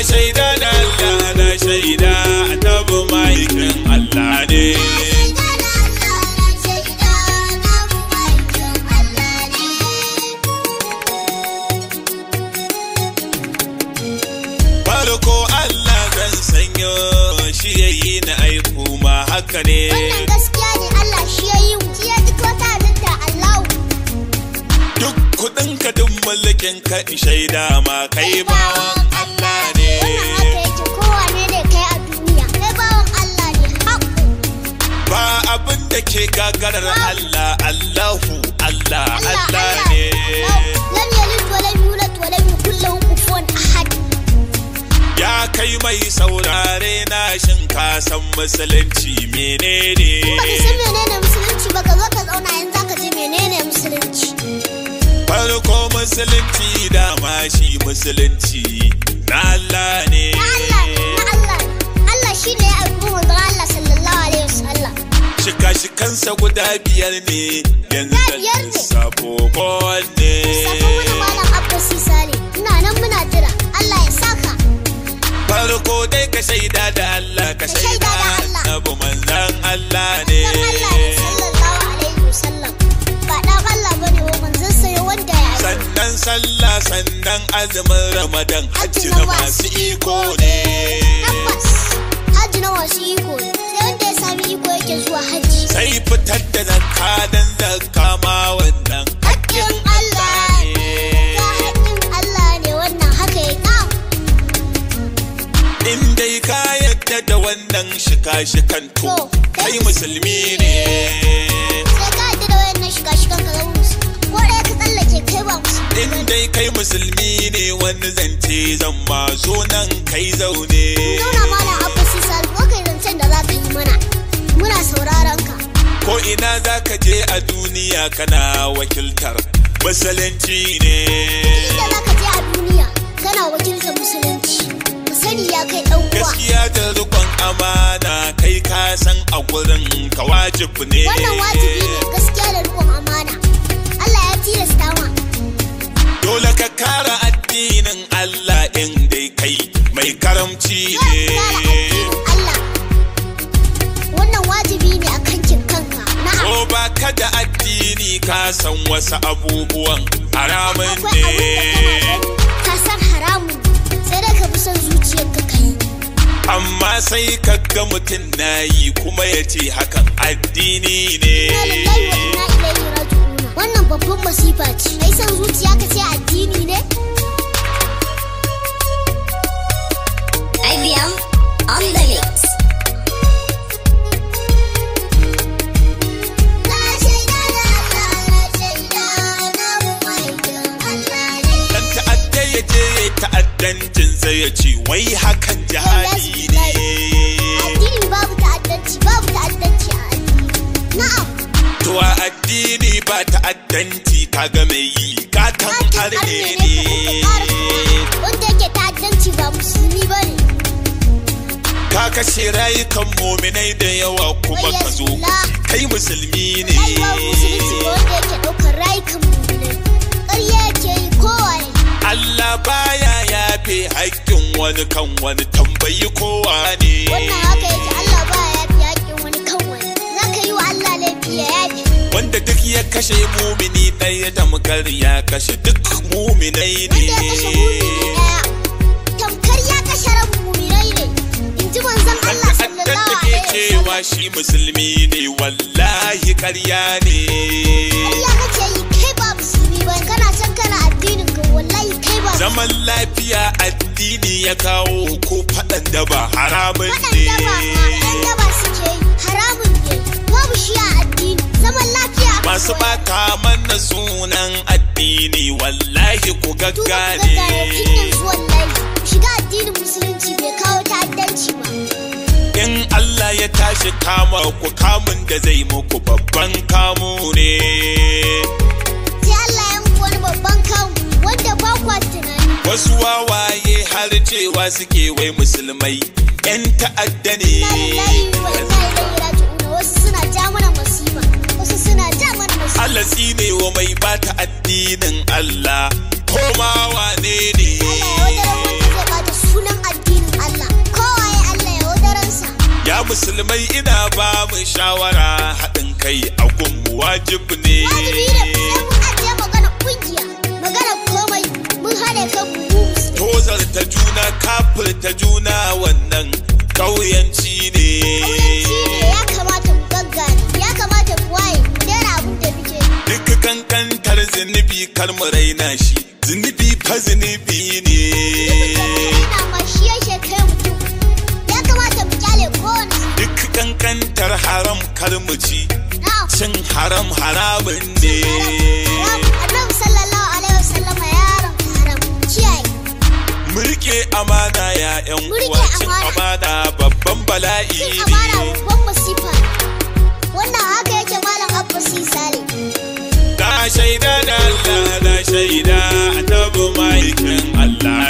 shaida da Allah na shaida annabi ma'aikin Allah ne. Farko Allah zan sanyo shi yayi na aiku ma haka ne. Wannan gaskiya ne, Allah shi yayi mu, shi ya duk wata halitta Allah. Duk kudin ka duk mulkin ka shaida ma kai bawan Allah ne. Wannan haka yake, kowane ne kai a duniya, kai bawan Allah ne haƙu. Ba abin da ke gagarar Allah, Allahu Allah Allah ne. Lam yalid wa lam yulad wa lam yakul lahu kufuwan ahad. Ya kai mai saurare na shin ka san musulunci menene? Baka san menene musulunci ba, ka zo ka zauna yanzu zaka ji menene musulunci. Farko musulunci dama shi musulunci na Allah ne. Na Allah ne, na Allah ne. Allah shi ne ya aiko manzon Allah sallallahu alaihi wasallam. Shika-shikansa guda biyar ne yanzu da lissafo kowanne. Lissafo wani malam Abbas Sale, ina nan muna jira, Allah ya saka. Farko dai ka shaida da Allah, ka shaida abu manzan Allah ne. Manzon Allah ne sallallahu alaihi wasallam. Ba dan Allah bane wa manzon sa wanda ya yi. Sannan sallah, sannan azumin Ramadan, hajji na masu iko ne. Tabbas, hajji na masu iko ne. Sai wanda ya sami iko yake zuwa hajji. Sai fitar da zakka dan zakka ma wannan hakkin Allah ne. Hakkin Allah ne wannan haka ya kawo. In dai ka yadda da wannan shika-shikan to kai musulmi ne. Sai ka yadda da wannan shika-shikan ka zama musulmi. Ko ɗaya ka tsallake kai ba musulmi. In dai kai musulmi ne wani zance zan ma zo nan kai zaune. Zauna mana Abbas Sale, ko kai zancen da za ka yi mana. Muna sauraron ka. Ko ina za ka je a duniya kana wakiltar musulunci ne. Inda za ka je a duniya kana wakiltar musulunci. Ka sani ya kai ɗan uwa. Gaskiya da rikon amana kai ka san a gurin ka wajibi ne. Wannan wajibi ne, gaskiya da rikon amana. Allah ya tilasta ma. Dole ka kara addinin Allah in dai kai mai karamci ne. Dole ka kara addinin Allah. Wannan wajibi ne a kankin kanka. Na'am. Ko ba ka da addini ka san wasu abubuwan haramun Akwai abin da ne. ka san haramun, sai dai ka bi son zuciyarka ka yi. Amma sai ka ga mutum na yi kuma ya ce hakan addini ne. Inna lillahi wa inna ilaihi raji'un. Wannan babban masifa ce. Kai son zuciya ka ce addini ne? IBM on the mix. Dan ta'adda ya je ya ta'addancin sai ya ce wai hakan jihadi ne. Addini babu ta'addanci, babu ta'addanci a addini. Na'am. To a addini ba ta'addanci kaga mai yi gatan arne ne. Wanda yake ta'addanci ba musulmi ba ne. Ka kashe rayukan muminai da yawa kuma ka zo kai musulmi ne. Rayuwar musulunci ba wanda yake ɗaukar rayukan muminai. Ƙarya yake yi kowaye. Allah baya yafe haƙƙin wani kan wani, tambayi kowa ne. Wannan haka yake, Allah ba ya yafi haƙƙin wani kan wani. Za ka yi wa Allah laifi ya yafi. Wanda duk ya kashe mumini ɗaya tamkar ya kashe duk muminai ne. Wanda ya kashe mumini ɗaya tamkar ya kashe ran muminai ne. In ji manzon Allah sallallahu alaihi wasallam. cewa shi musulmi ne wallahi ƙarya ne. Allah kace yi kai ba musulmi ba, kana can kana addinin ka, wallahi kai ba. Zaman lafiya addini ya kawo ko faɗan da ba haramun ne. Faɗan da ba suke yi haramun ne, babu shi a addini. Zaman lafiya masu bata mana sunan addini wallahi ku gaggane. Shiga addinin musulunci bai kawo ta'addanci ba. In Allah ya tashi kama ku, kamun da zai muku babban kamu ne. Sai Allah ya muku wani babban kamu wanda ba kwa tunani. Wasu wawaye har cewa suke wai musulmai 'yan ta'adda ne. Wasu suna ja mana masifa, wasu suna ja mana masifa. Allah tsine wa mai bata addinin Allah, ko ma wane ne. Allah ya wadaran wanda zai bata sunan addini. musulmai ina ba mu shawara haɗin kai a gunmu wajibi ne. Wajibi ne sai mun ajiye magana kungiya, magana komai mun haɗe kan mu. Tozarta juna, kafirta juna wannan ƙauyanci ne. Ƙauyanci ne, ya kamata mu gaggane, ya kamata mu waye, mu daina abin da muke. Duk kankantar zunubi kar mu raina shi, zunubi fa zunubi ne. Ina ma shi yake kai mutum, ya kamata mu kyale kowane. Duk kankantar haram kar mu ci, cin haram haramun ne. Annabi sallallahu alaihi wasallam ya haramta haram, kiyaye. Mu rike amana ya ƴan uwa, cin amana babban bala'i ne. Cin amana babban masifa ne. Wannan haka yake malam Abba Sale. Na shaida da Allah, na shaida annabi ma'aikin Allah.